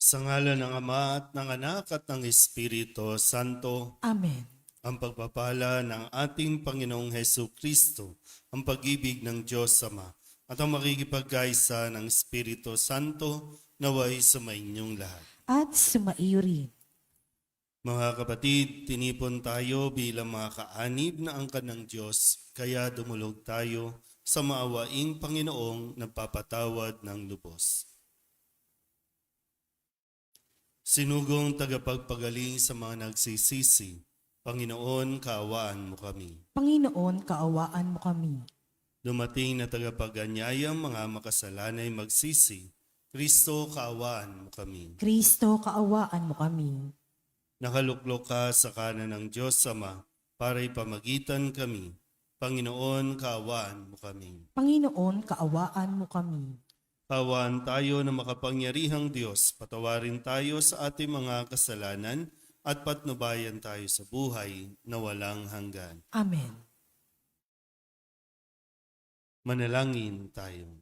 Sa ngalan ng Ama at ng Anak at ng Espiritu Santo, Amen. ang pagpapala ng ating Panginoong Hesu Kristo, ang pag-ibig ng Diyos Ama, at ang makikipagkaisa ng Espiritu Santo naway sumainyong lahat. At sumaiyo rin. Mga kapatid, tinipon tayo bilang mga kaanib na angkan ng Diyos, kaya dumulog tayo sa maawaing Panginoong nagpapatawad ng lubos. Sinugong tagapagpagaling sa mga nagsisisi, Panginoon, kaawaan mo kami. Panginoon, kaawaan mo kami. Dumating na tagapaganyayang mga makasalanay magsisi, Kristo, kaawaan mo kami. Kristo, kaawaan mo kami. Nakaluklok ka sa kanan ng Diyos Ama para ipamagitan kami. Panginoon, kaawaan mo kami. Panginoon, kaawaan mo kami. Kaawaan tayo na makapangyarihang Diyos, patawarin tayo sa ating mga kasalanan at patnubayan tayo sa buhay na walang hanggan. Amen. Manalangin tayo.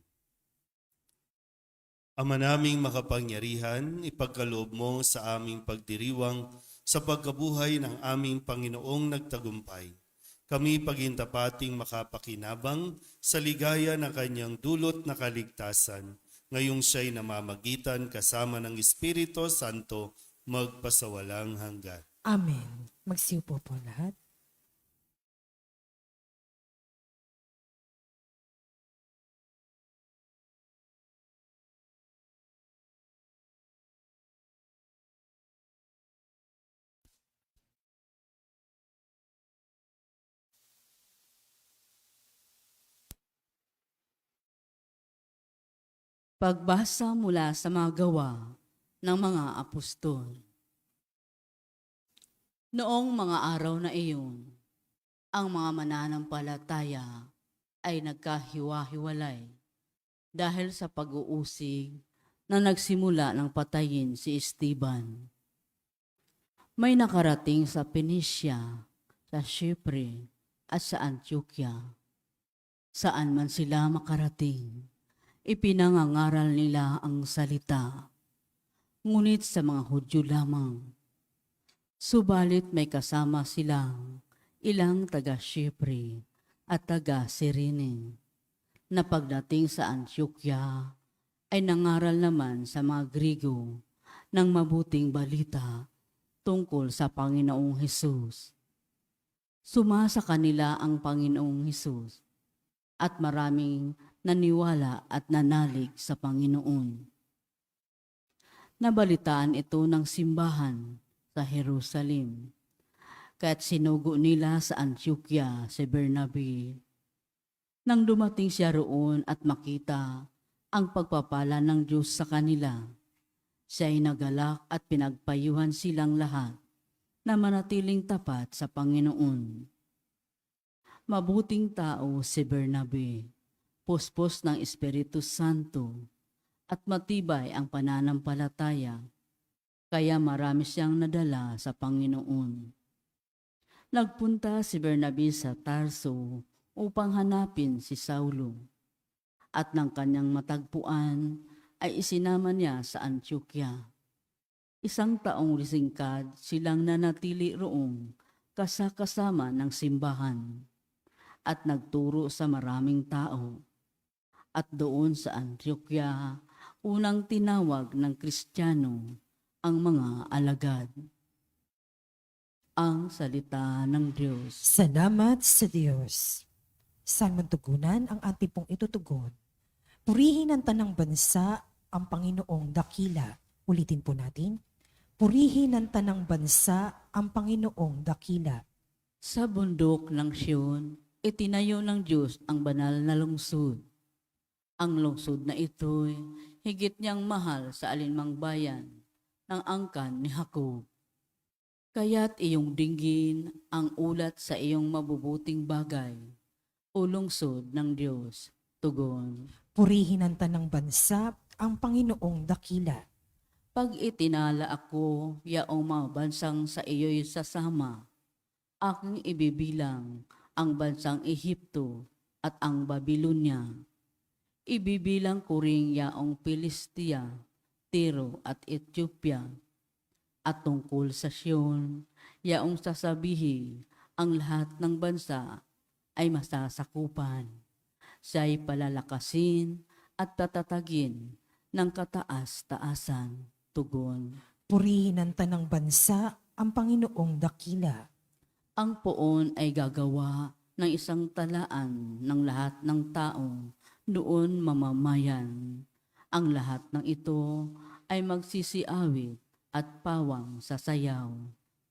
Ama naming makapangyarihan, ipagkaloob mo sa aming pagdiriwang sa pagkabuhay ng aming Panginoong nagtagumpay. Kami pagintapating makapakinabang sa ligaya ng kanyang dulot na kaligtasan, ngayong siya'y namamagitan kasama ng Espiritu Santo magpasawalang hanggan. Amen. Magsiupo po lahat. Pagbasa mula sa mga gawa ng mga apostol. Noong mga araw na iyon, ang mga mananampalataya ay nagkahiwa-hiwalay dahil sa pag-uusig na nagsimula ng patayin si Esteban. May nakarating sa Phoenicia, sa Chipre at sa Antioquia. Saan man sila makarating, ipinangangaral nila ang salita, ngunit sa mga Hudyo lamang. Subalit may kasama silang ilang taga-Chipre at taga-Cyrene, na pagdating sa Antioquia ay nangaral naman sa mga Griego ng mabuting balita tungkol sa Panginoong Hesus. Sumasa kanila ang Panginoong Hesus at maraming naniwala at nanalig sa Panginoon. Nabalitaan ito ng simbahan sa Jerusalem, kaya't sinugo nila sa Antioquia si Bernabe. Nang dumating siya roon at makita ang pagpapala ng Diyos sa kanila, siya'y nagalak at pinagpayuhan silang lahat na manatiling tapat sa Panginoon. Mabuting tao si Bernabe, puspos ng Espiritu Santo, at matibay ang pananampalataya, kaya marami siyang nadala sa Panginoon. Nagpunta si Bernabe sa Tarso upang hanapin si Saulo, at nang kanyang matagpuan ay isinama niya sa Antioquia. 1 taong risingkad silang nanatili roong kasama ng simbahan at nagturo sa maraming tao. At doon sa Antioquia, unang tinawag ng Kristiyano ang mga alagad. Ang salita ng Diyos. Salamat sa Diyos. Saan man tugunan ang ating pong itutugon? Purihin ang tanang bansa ang Panginoong dakila. Ulitin po natin. Purihin ang tanang bansa ang Panginoong dakila. Sa bundok ng Siyon, itinayo ng Diyos ang banal na lungsod. Ang lungsod na ito'y higit niyang mahal sa alinmang bayan ng angkan ni Jacob. Kaya't iyong dinggin ang ulat sa iyong mabubuting bagay, o lungsod ng Diyos. Tugon. Purihin ang tanang bansa ang Panginoong dakila. Pag itinala ako, yaong mga bansang sa iyo'y sasama, aking ibibilang ang bansang Ehipto at ang Babylonia. Ibibilang ko ring yaong Pilistia, Tiro at Ethiopia. At tungkol sa Sion, yaong sasabihi ang lahat ng bansa ay masasakupan. Siya'y palalakasin at tatatagin ng kataas-taasan. Tugon. Purihin ng tanang bansa ang Panginoong dakila. Ang poon ay gagawa ng isang talaan ng lahat ng taong doon mamamayan. Ang lahat ng ito ay magsisiawit at pawang sasayaw.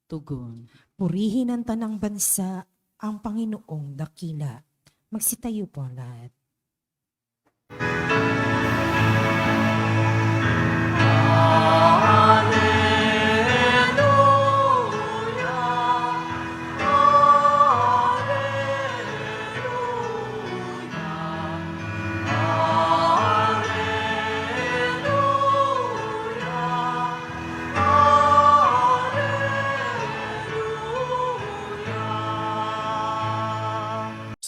Tugon. Purihin ng tanang bansa ang Panginoong dakila. Magsitayo po ang lahat.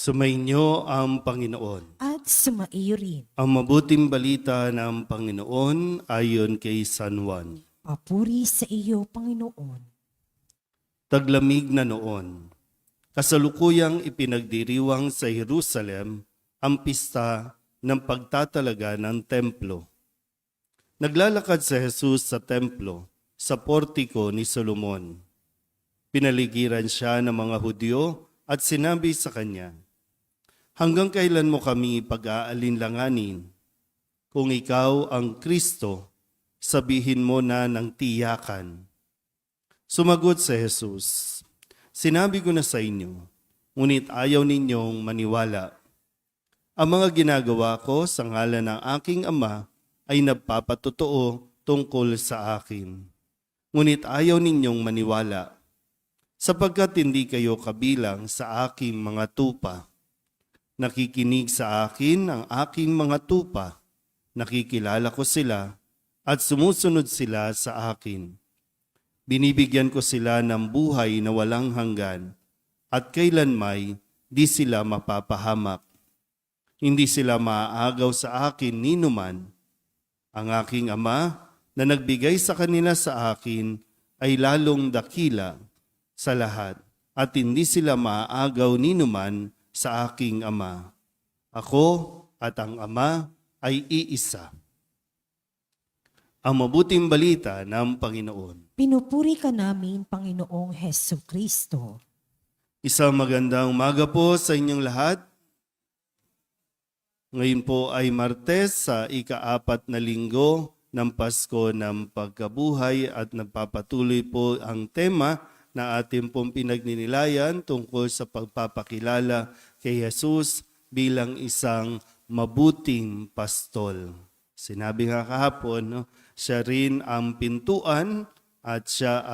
Sumainyo ang Panginoon. At sumaiyo rin. Ang mabuting balita ng Panginoon ayon kay San Juan. Papuri sa iyo, Panginoon. Taglamig na noon, kasalukuyang ipinagdiriwang sa Jerusalem ang pista ng pagtatalaga ng templo. Naglalakad si Jesus sa templo, sa portiko ni Solomon. Pinaligiran siya ng mga Hudyo at sinabi sa kanya, "Hanggang kailan mo kami pag-aalinlanganin? Kung ikaw ang Kristo, sabihin mo na ng tiyakan." Sumagot si Jesus, "Sinabi ko na sa inyo, ngunit ayaw ninyong maniwala. Ang mga ginagawa ko sa ngalan ng aking Ama ay nagpapatotoo tungkol sa akin. Ngunit ayaw ninyong maniwala, sapagkat hindi kayo kabilang sa aking mga tupa. Nakikinig sa akin ang aking mga tupa, nakikilala ko sila at sumusunod sila sa akin. Binibigyan ko sila ng buhay na walang hanggan at kailanmay di sila mapapahamak. Hindi sila maaagaw sa akin ninuman. Ang aking Ama na nagbigay sa kanila sa akin ay lalong dakila sa lahat at hindi sila maaagaw ninuman sa aking Ama. Ako at ang Ama ay iisa." Ang mabuting balita ng Panginoon. Pinupuri ka namin, Panginoong Hesu Kristo. Isang magandang umaga po sa inyong lahat. Ngayon po ay Martes sa ika-4 na linggo ng Pasko ng Pagkabuhay at nagpapatuloy po ang tema na ating pong pinagninilayan tungkol sa pagpapakilala kay Jesus bilang isang mabuting pastol. Sinabi nga kahapon, no, siya rin ang pintuan at siya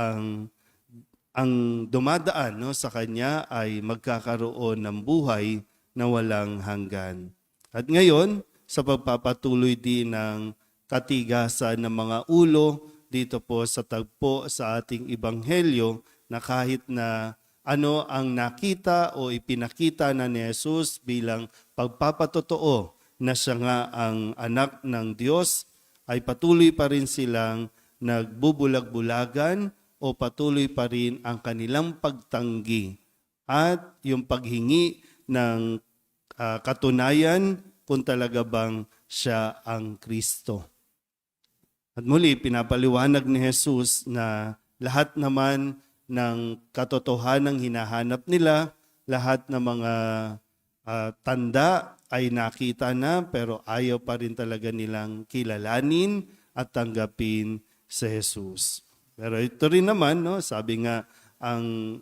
ang dumadaan, no, sa kanya ay magkakaroon ng buhay na walang hanggan. At ngayon, sa pagpapatuloy din ng katigasan ng mga ulo dito po sa tagpo sa ating Ebanghelyo, na kahit na ano ang nakita o ipinakita na ni Jesus bilang pagpapatotoo na siya nga ang anak ng Diyos, ay patuloy pa rin silang nagbubulag-bulagan o patuloy pa rin ang kanilang pagtanggi at yung paghingi ng katunayan kung talaga bang siya ang Kristo. At muli, pinapaliwanag ni Jesus na lahat naman ng katotohanang hinahanap nila, lahat ng mga tanda ay nakita na pero ayaw pa rin talaga nilang kilalanin at tanggapin si Jesus. Pero ito rin naman, no, sabi nga, ang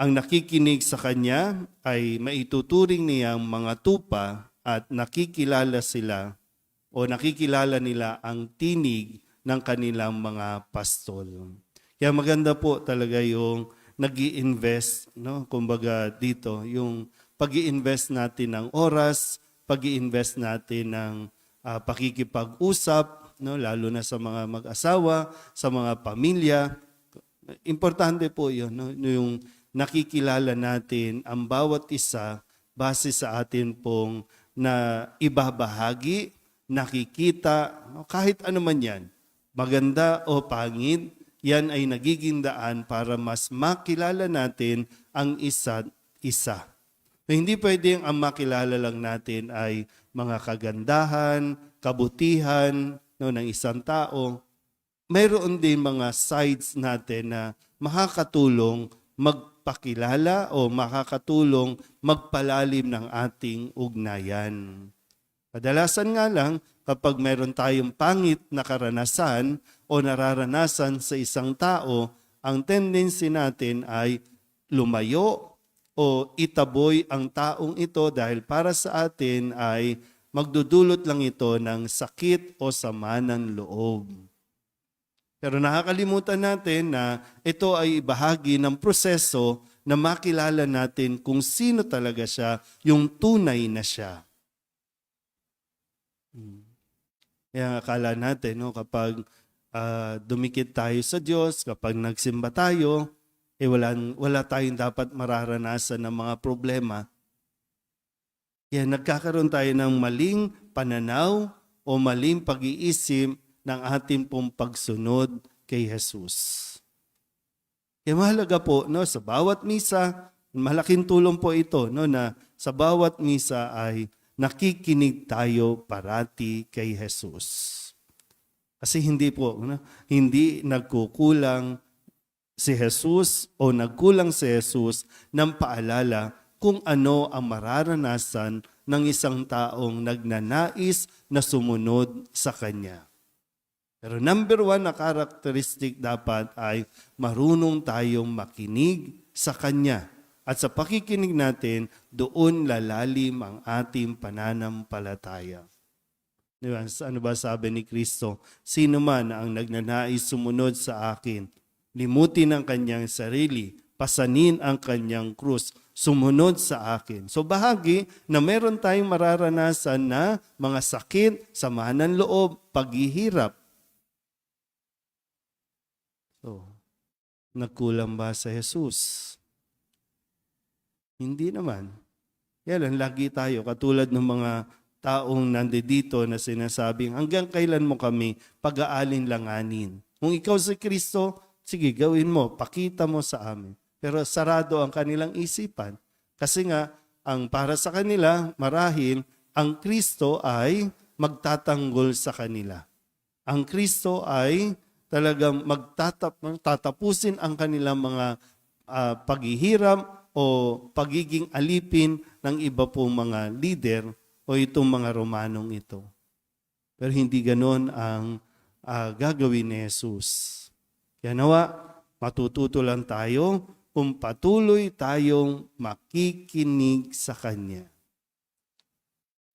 nakikinig sa kanya ay maituturing niyang mga tupa at nakikilala sila o nakikilala nila ang tinig ng kanilang mga pastol. Kaya maganda po talaga yung nag-i-invest, no? Kumbaga dito, yung pag-i-invest natin ng oras, pag-i-invest natin ng pakikipag-usap, no? Lalo na sa mga mag-asawa, sa mga pamilya. Importante po yun, no? Yung nakikilala natin ang bawat isa base sa atin pong na ibabahagi nakikita, no, kahit ano man yan, maganda o pangit, yan ay nagiging daan para mas makilala natin ang isa't isa. So, hindi pwedeng ang makilala lang natin ay mga kagandahan, kabutihan no, ng isang tao. Mayroon din mga sides natin na makakatulong magpakilala o makakatulong magpalalim ng ating ugnayan. Kadalasan nga lang, kapag meron tayong pangit na karanasan o nararanasan sa isang tao, ang tendency natin ay lumayo o itaboy ang taong ito dahil para sa atin ay magdudulot lang ito ng sakit o sama ng loob. Pero nakakalimutan natin na ito ay bahagi ng proseso na makilala natin kung sino talaga siya, yung tunay na siya. Kaya akala natin, no, kapag dumikit tayo sa Diyos, kapag nagsimba tayo, wala tayong dapat mararanasan ng mga problema. Kaya nagkakaroon tayo ng maling pananaw o maling pag-iisip ng ating pong pagsunod kay Jesus. Kaya mahalaga po, no, sa bawat misa, malaking tulong po ito, no, na sa bawat misa ay nakikinig tayo parati kay Jesus. Kasi hindi po, no, hindi nagkukulang si Jesus o nagkulang si Jesus ng paalala kung ano ang mararanasan ng isang taong nagnanais na sumunod sa Kanya. Pero number one na karakteristik dapat ay marunong tayong makinig sa Kanya. At sa pakikinig natin, doon lalalim ang ating pananampalataya. Diba? Ano ba sabi ni Kristo? Sino man ang nagnanais sumunod sa akin, limutin ang kanyang sarili, pasanin ang kanyang krus, sumunod sa akin. So bahagi na meron tayong mararanasan na mga sakit, samahan ng loob, paghihirap. So, nagkulang ba sa Jesus? Hindi naman. Kaya lang, lagi tayo, katulad ng mga taong nandito na sinasabing, hanggang kailan mo kami pag-aalin-langanin? Kung ikaw si Kristo, sige, gawin mo, pakita mo sa amin. Pero sarado ang kanilang isipan. Kasi nga, ang para sa kanila, marahil, ang Kristo ay magtatanggol sa kanila. Ang Kristo ay talagang tatapusin ang kanilang mga paghihirap o pagiging alipin ng iba pong mga leader o itong mga Romanong ito. Pero hindi ganon ang gagawin ni Jesus. Kaya nawa, matututo lang tayo kung patuloy tayong makikinig sa Kanya.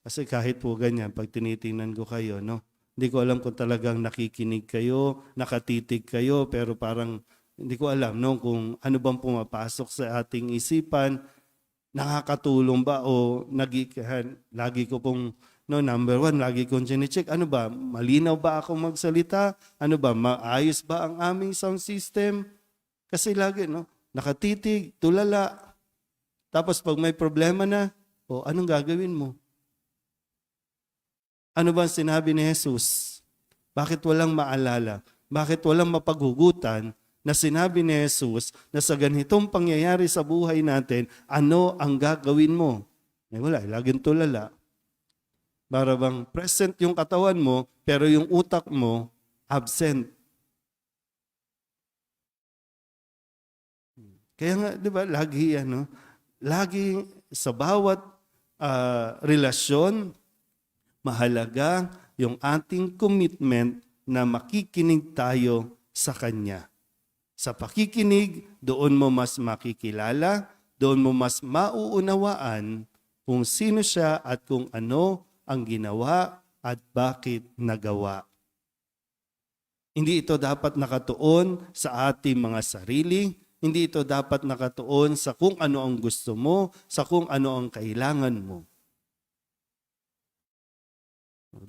Kasi kahit po ganyan, pag tinitingnan ko kayo, no, hindi ko alam kung talagang nakikinig kayo, nakatitig kayo, pero parang hindi ko alam, no, kung ano bang pumapasok sa ating isipan, nakakatulong ba o lagi ko pong, no, number one, lagi kong chine-check, ano ba, malinaw ba ako magsalita? Ano ba, maayos ba ang aming sound system? Kasi lagi, no, nakatitig, tulala. Tapos pag may problema na, anong gagawin mo? Ano ba sinabi ni Jesus? Bakit walang maalala? Bakit walang mapaghugutan na sinabi ni Jesus na sa ganitong pangyayari sa buhay natin, ano ang gagawin mo? Wala, laging tulala. Para bang present yung katawan mo, pero yung utak mo, absent. Kaya nga, di ba, lagi sa bawat relasyon, mahalaga yung ating commitment na makikinig tayo sa Kanya. Sa pakikinig, doon mo mas makikilala, doon mo mas mauunawaan kung sino siya at kung ano ang ginawa at bakit nagawa. Hindi ito dapat nakatuon sa ating mga sarili, hindi ito dapat nakatuon sa kung ano ang gusto mo, sa kung ano ang kailangan mo.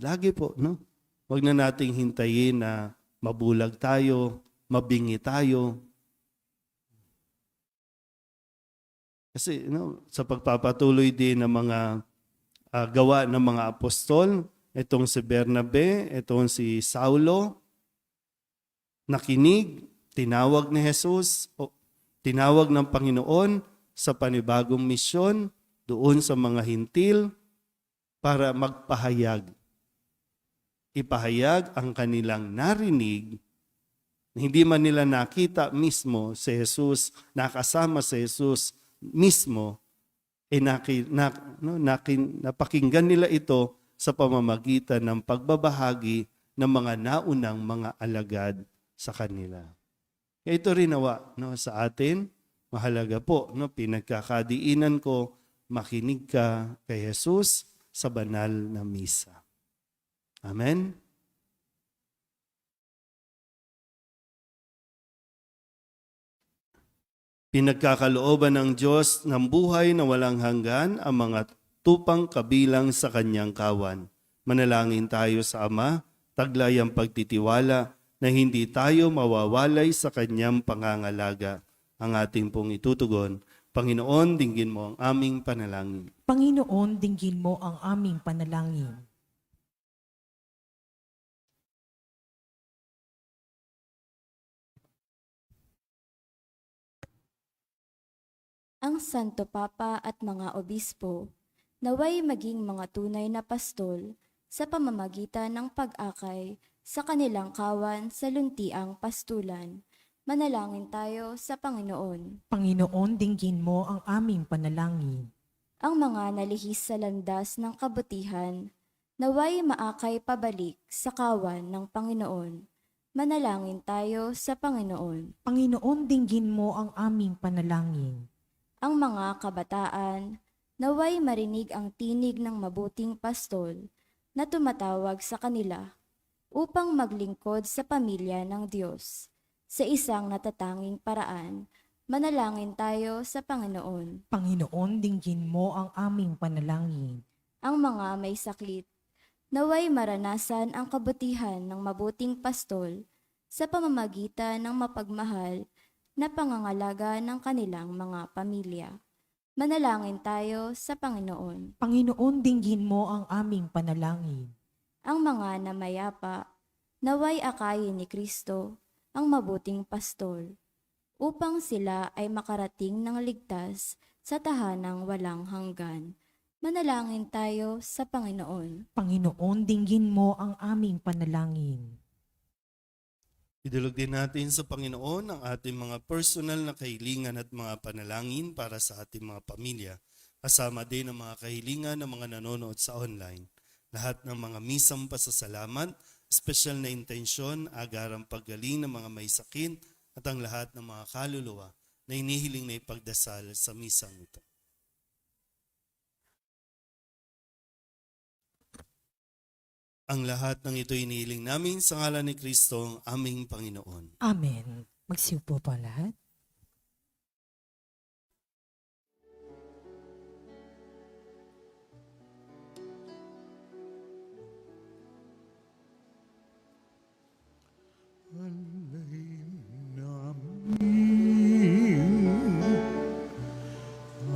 Lagi po, no? Huwag na nating hintayin na mabulag tayo, mabingi tayo. Kasi sa pagpapatuloy din ng mga gawa ng mga apostol, itong si Bernabe, itong si Saulo, nakinig, tinawag ni Jesus, o tinawag ng Panginoon sa panibagong misyon doon sa mga hintil para magpahayag. Ipahayag ang kanilang narinig. Hindi man nila nakita mismo si Jesus, nakasama si Jesus mismo, napakinggan nila ito sa pamamagitan ng pagbabahagi ng mga naunang mga alagad sa kanila. Kaya ito rin nawa sa atin, mahalaga po, pinagkakadiinan ko, makinig ka kay Jesus sa banal na misa. Amen? Pinagkakalooban ng Diyos ng buhay na walang hanggan ang mga tupang kabilang sa kanyang kawan. Manalangin tayo sa Ama, taglay ang pagtitiwala na hindi tayo mawawalay sa kanyang pangangalaga. Ang ating pong itutugon, Panginoon, dinggin mo ang aming panalangin. Panginoon, dinggin mo ang aming panalangin. Ang Santo Papa at mga obispo, naway maging mga tunay na pastol sa pamamagitan ng pag-akay sa kanilang kawan sa luntiang pastulan. Manalangin tayo sa Panginoon. Panginoon, dinggin mo ang aming panalangin. Ang mga nalihis sa landas ng kabutihan, naway maakay pabalik sa kawan ng Panginoon. Manalangin tayo sa Panginoon. Panginoon, dinggin mo ang aming panalangin. Ang mga kabataan, naway marinig ang tinig ng mabuting pastol na tumatawag sa kanila upang maglingkod sa pamilya ng Diyos. Sa isang natatanging paraan, manalangin tayo sa Panginoon. Panginoon, dinggin mo ang aming panalangin. Ang mga may sakit, naway maranasan ang kabutihan ng mabuting pastol sa pamamagitan ng mapagmahal na pangangalaga ng kanilang mga pamilya. Manalangin tayo sa Panginoon. Panginoon, dinggin mo ang aming panalangin. Ang mga namayapa, naway akayin ni Kristo ang mabuting pastol, upang sila ay makarating ng ligtas sa tahanang walang hanggan. Manalangin tayo sa Panginoon. Panginoon, dinggin mo ang aming panalangin. Idulog din natin sa Panginoon ang ating mga personal na kahilingan at mga panalangin para sa ating mga pamilya. Kasama din ang mga kahilingan ng mga nanonood sa online. Lahat ng mga misang pasasalamat, espesyal na intensyon, agarang paggaling ng mga may sakit at ang lahat ng mga kaluluwa na inihiling na ipagdasal sa misang ito. Ang lahat ng ito inihiling namin sa ngalan ni Kristo, ang aming Panginoon. Amen. Magsiupo po lahat.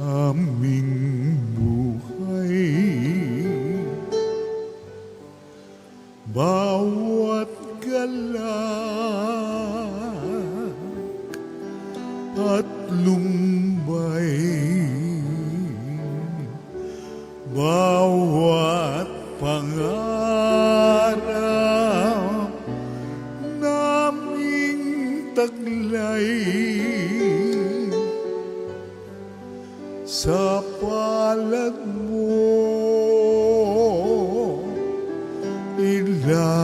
Aming buhay, bawat galak at lumbay, bawat pangarap naming taglay sa palad mo ilalagay.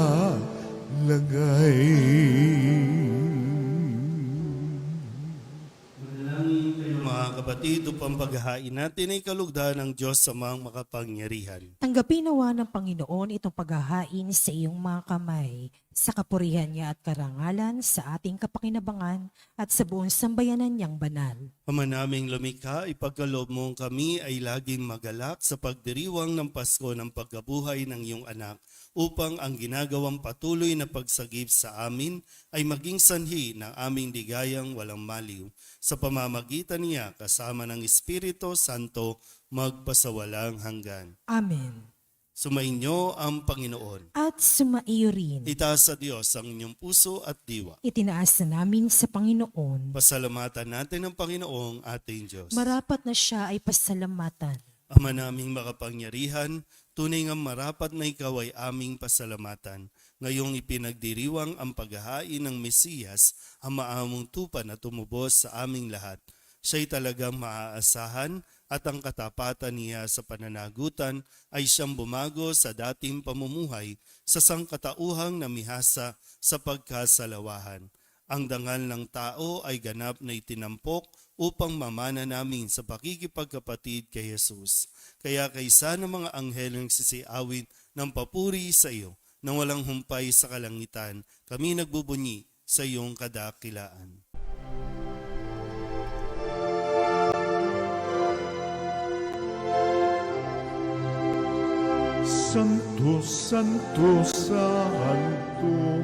Mga kapatid, upang paghahain natin ay kalugdan ng Diyos sa mga makapangyarihan. Tanggapin nawa ng Panginoon itong paghahain sa iyong mga kamay, sa kapurihan niya at karangalan, sa ating kapakinabangan at sa buong sambayanan niyang banal. Ama naming lumikha, ipagkaloob mo kami ay laging magalak sa pagdiriwang ng Pasko ng pagkabuhay ng iyong anak, upang ang ginagawang patuloy na pagsagip sa amin ay maging sanhi ng aming ligayang walang maliw. Sa pamamagitan niya, kasama ng Espiritu Santo, magpasawalang hanggan. Amen. Sumainyo ang Panginoon. At sumaiyo rin. Itaas sa Diyos ang inyong puso at diwa. Itinaas na namin sa Panginoon. Pasalamatan natin ang Panginoong ating Diyos. Marapat na siya ay pasalamatan. Ama naming makapangyarihan, tunay nga marapat na ikaw ay aming pasalamatan. Ngayong ipinagdiriwang ang paghahain ng Mesiyas, ang maamong tupa na tumubos sa aming lahat. Siya'y talagang maaasahan at ang katapatan niya sa pananagutan ay siyang bumago sa dating pamumuhay sa sangkatauhang namihasa sa pagkasalawahan. Ang dangal ng tao ay ganap na itinampok upang mamana namin sa pakikipagkapatid kay Jesus. Kaya kaysa ng mga angheleng sisiawin ng papuri sa iyo, nang walang humpay sa kalangitan, kami nagbubunyi sa iyong kadakilaan. Santo, Santo, Santo,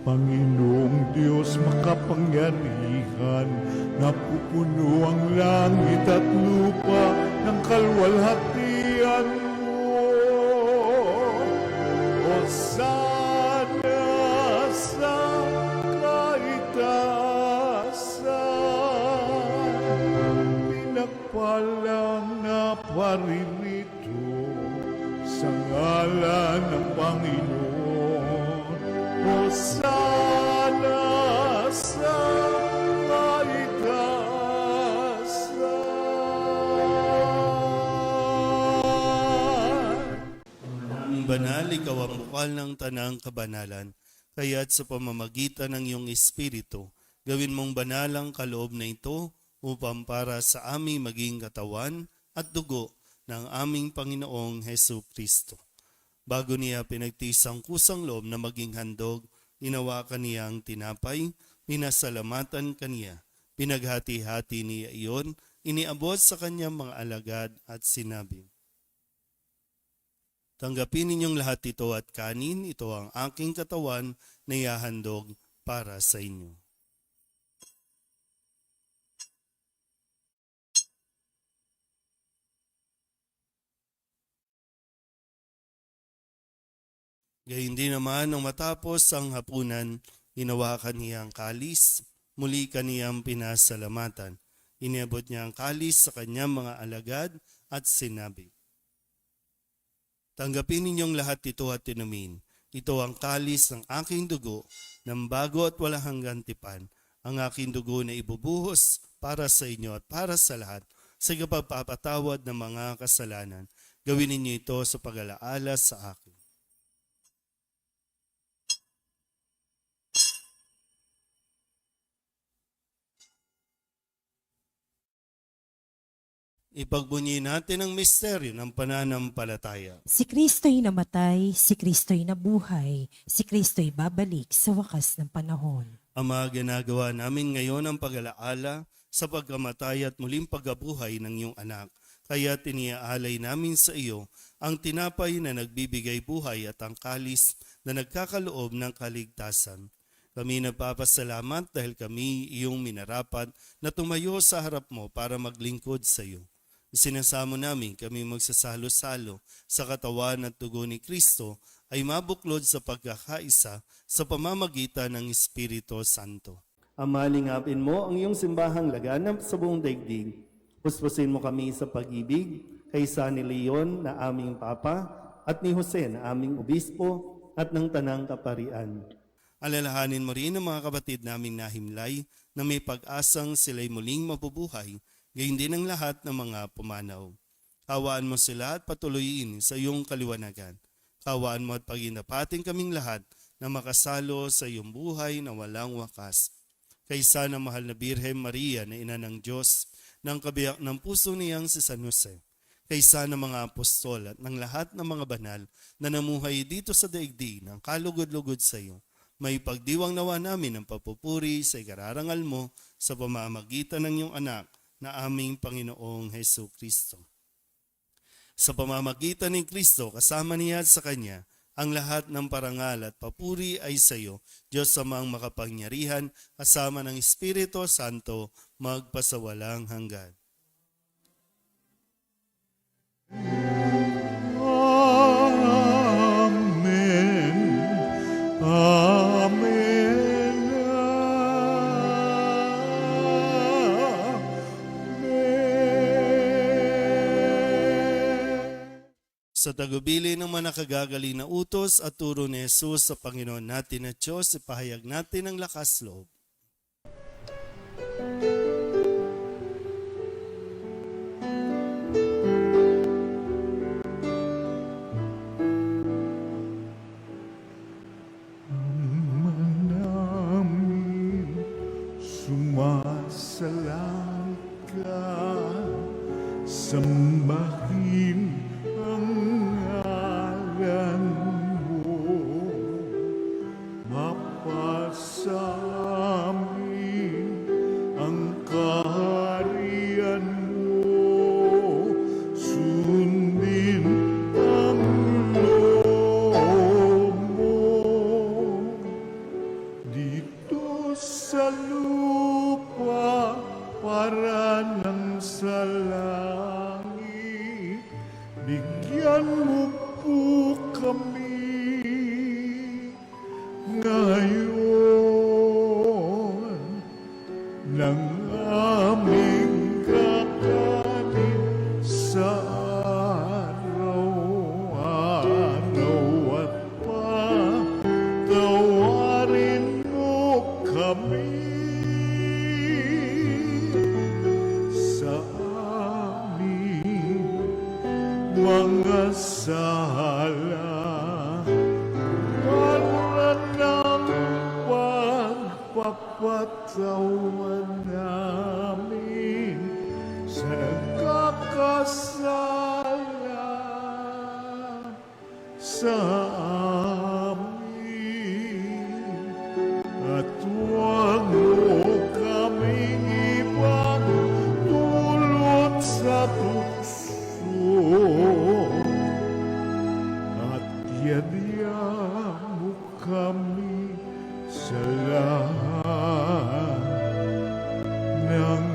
Panginoong Diyos makapangyarihan, napupuno ang langit at lupa ng kalwalhatian mo. Hosana sa kaitaasan, pinagpalang na paririto sa ngalan ng Panginoon. Hosana sa kaitaasan. Aming banal, ikaw ang bukal ng tanang kabanalan, kaya't sa pamamagitan ng iyong Espiritu, gawin mong banal ang kaloob na ito upang para sa aming maging katawan at dugo ng aming Panginoong Hesu Kristo. Bago niya pinagtisang kusang loob na maging handog, inawakan niya ang tinapay, pinasalamatan kaniya, pinaghati-hati niya iyon, iniabot sa kanyang mga alagad at sinabi, "Tanggapin ninyong lahat ito at kanin, ito ang aking katawan na ihahandog para sa inyo." Gayun din naman nang matapos ang hapunan, hinawakan niya ang kalis, muli kaniyang pinasalamatan. Iniabot niya ang kalis sa kanyang mga alagad at sinabi, "Tanggapin ninyong lahat ito at inumin. Ito ang kalis ng aking dugo, ng bago at walang hanggang tipan, ang aking dugo na ibubuhos para sa inyo at para sa lahat, sa pagpapatawad ng mga kasalanan. Gawin ninyo ito sa pag-alaala sa akin." Ipagbunyi natin ang misteryo ng pananampalataya. Si Kristo'y namatay, si Kristo'y nabuhay, si Kristo'y babalik sa wakas ng panahon. Ama, ginagawa namin ngayon ang pag-alaala sa pagkamatay at muling pagkabuhay ng iyong anak. Kaya tiniaalay namin sa iyo ang tinapay na nagbibigay buhay at ang kalis na nagkakaloob ng kaligtasan. Kami nagpapasalamat dahil kami iyong minarapat na tumayo sa harap mo para maglingkod sa iyo. Isinasamo namin kami magsasalo-salo sa katawan at dugo ni Kristo ay mabuklod sa pagkakaisa sa pamamagitan ng Espiritu Santo. Ama, lingapin mo ang iyong simbahang laganap sa buong daigdig. Puspusin mo kami sa pag-ibig kaysa ni Leon na aming Papa at ni Jose na aming Obispo at ng Tanang Kaparian. Alalahanin mo rin ang mga kapatid naming nahimlay na may pag-asang sila'y muling mabubuhay, gayon din ang lahat ng mga pumanaw. Kawaan mo sila at patuloyin sa iyong kaliwanagan. Kawaan mo at paginapating kaming lahat na makasalo sa iyong buhay na walang wakas. Kaysa ng mahal na Birhen Maria na ina ng Diyos, ng kabiyak ng puso niyang si San Jose, kaysa ng mga apostol at ng lahat ng mga banal na namuhay dito sa daigdig ng kalugod-lugod sa iyo, may pagdiwang nawa namin ang papupuri sa ikararangal mo sa pamamagitan ng iyong anak na aming Panginoong Hesu Kristo. Sa pamamagitan ng Kristo, kasama niya at sa Kanya, ang lahat ng parangal at papuri ay sa iyo, Diyos Amang makapangyarihan, kasama ng Espiritu Santo, magpasawalang hanggan. Amen. Amen. Amen. Sa tagubili ng mga nakagagaling na utos at turo ni Jesus sa Panginoon natin at Diyos, ipahayag natin ang lakas loob. Namin sumasalang ka, sambahin ang ngalan mo, mapasa amin ang kaharian mo, sundin ang loob mo. Dito sa lupa para ng sa langit, bigyan mo po kami ngayon ng aming kakanin sa araw-araw at patawarin mo kami sa aming mga sala para ng pagpapatawa namin sa nagkakasala sa amin. At huwag mo kaming ibang dulot sa tukso, at yadya mo kami sa lahat ng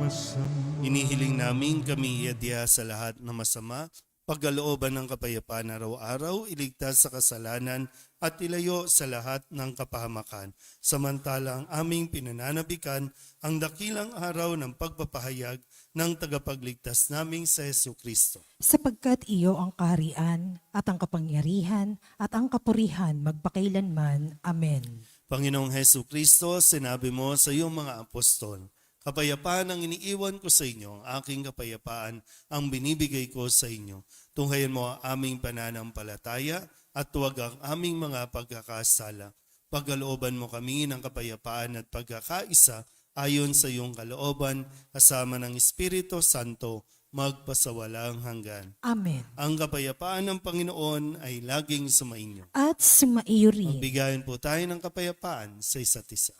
masama. Inihiling namin kami iadya sa lahat na masama, pagkalooban ng kapayapaan araw-araw, iligtas sa kasalanan at ilayo sa lahat ng kapahamakan. Samantalang aming pinananabikan ang dakilang araw ng pagpapahayag ng tagapagligtas naming sa Jesucristo. Sapagkat iyo ang kaharian at ang kapangyarihan at ang kapurihan magpakailanman. Amen. Panginoong Jesucristo, sinabi mo sa iyong mga apostol, kapayapaan ang iniiwan ko sa inyo, ang aking kapayapaan ang binibigay ko sa inyo. Tunghayan mo ang aming pananampalataya at huwag ang aming mga pagkakasala. Pagkalooban mo kami ng kapayapaan at pagkakaisa ayon sa iyong kalooban, kasama ng Espiritu Santo, magpasawalang hanggan. Amen. Ang kapayapaan ng Panginoon ay laging sumainyo. At sumaiyo rin. Magbigayan po tayo ng kapayapaan sa isa't isa.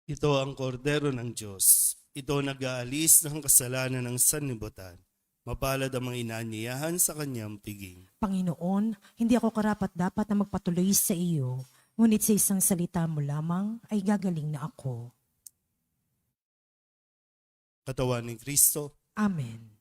Ito ang kordero ng Diyos. Ito nag-aalis ng kasalanan ng sanlibutan. Mapalad ang mga inaanyayahan sa kanyang piging. Panginoon, hindi ako karapat-dapat na magpatuloy sa iyo, ngunit sa isang salita mo lamang ay gagaling na ako. Katawan ni Kristo, Amen.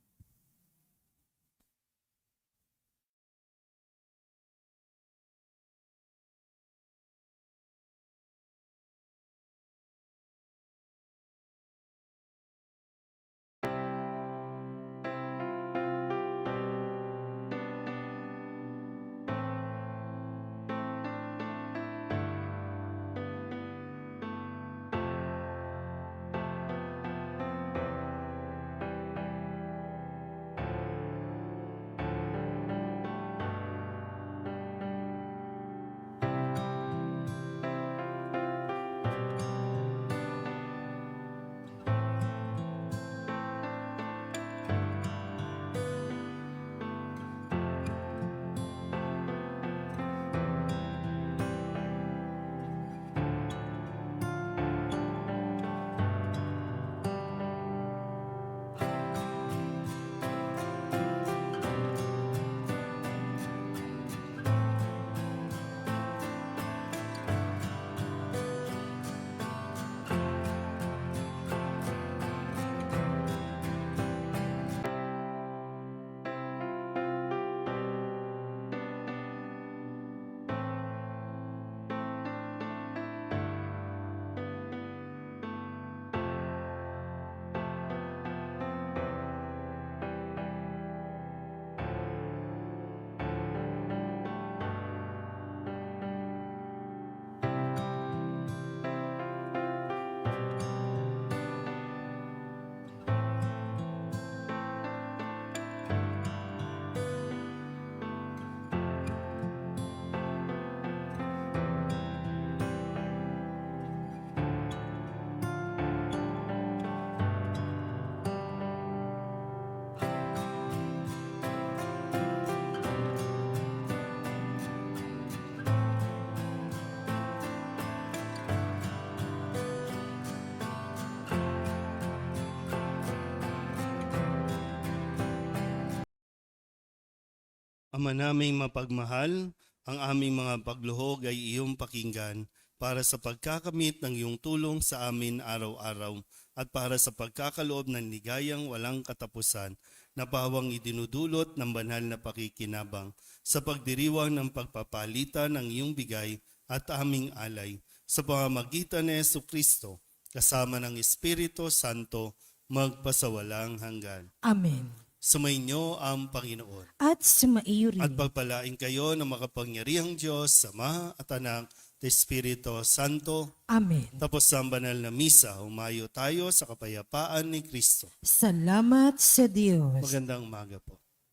Ama naming mapagmahal, ang aming mga pagluhog ay iyong pakinggan para sa pagkakamit ng iyong tulong sa amin araw-araw at para sa pagkakaloob ng ligayang walang katapusan na pawang idinudulot ng banal na pakikinabang sa pagdiriwang ng pagpapalitan ng iyong bigay at aming alay sa pamamagitan ni Jesucristo kasama ng Espiritu Santo magpasawalang hanggan. Amen. Sumainyo ang Panginoon. At sumaiyo rin. At pagpalain kayo ng makapangyarihang Diyos, Ama at Anak, at Espiritu Santo. Amen. Tapos sa banal na misa, humayo tayo sa kapayapaan ni Kristo. Salamat sa Diyos. Magandang umaga po.